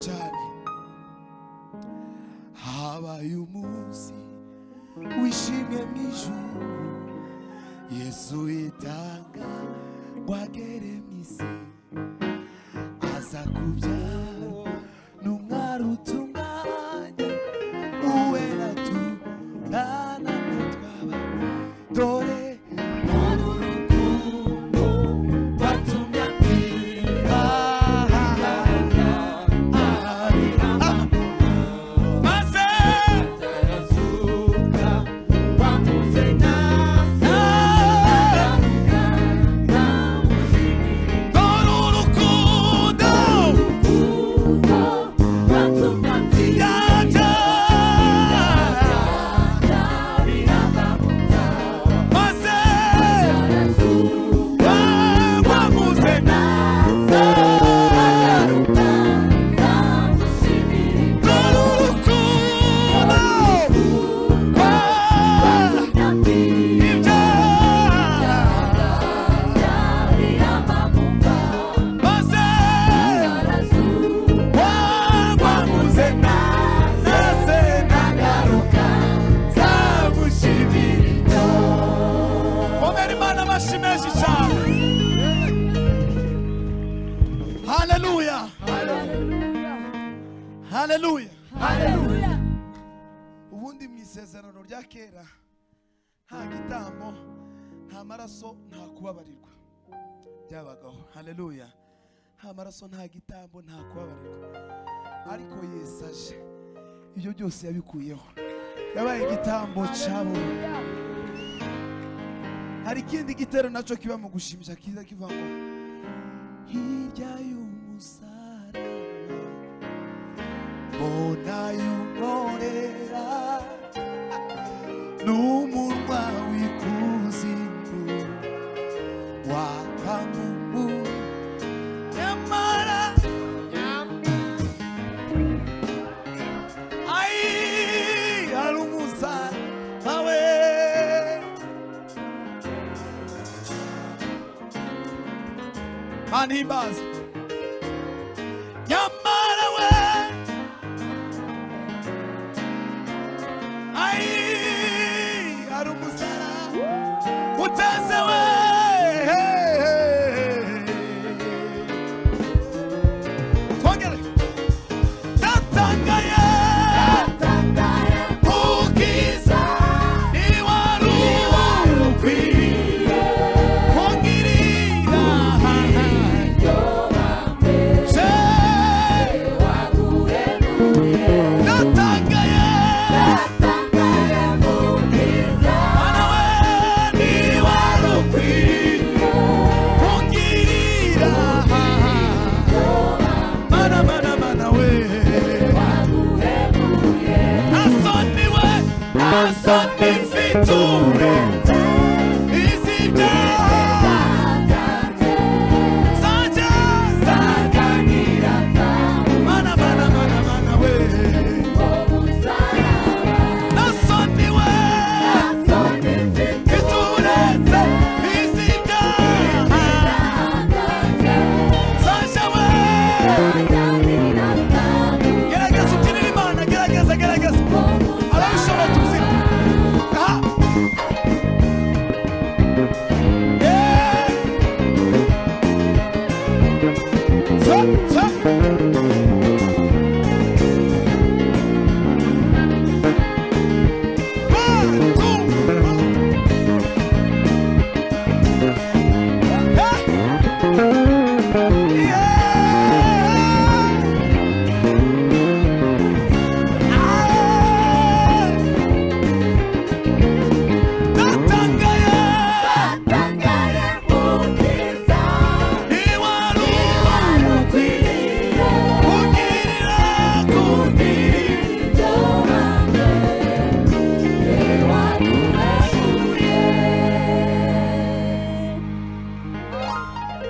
cyane habaye umunsi wishimye mu ijuru Yesu yitanga wagere mu isi aza kubyara n'umwari utunganye uwera tungana twaba dore Hallelujah. Hallelujah. Hallelujah. Ubundi mu isezerano rya kera nta gitambo nta maraso nta kubabarirwa byabagaho. Hallelujah. Nta maraso nta gitambo nta kubabarirwa ariko Yesu aje ibyo byose yabikuyeho yabaye igitambo cyabo. Hari ikindi gitero naco kiba mu gushimisha kiza kivuga ngo hirya y'umusaraba mbona y'umorera n'umunwa w'ikuzimu wakamumu nyamara ai hari umusaraba we manhimbaza nyamara we ai hari umusaraba uteze we twongere ndatangaye ubwiza niwari ukwiye kungirira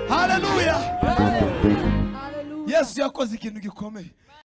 Hallelujah. Yesu yakoze ikintu gikomeye.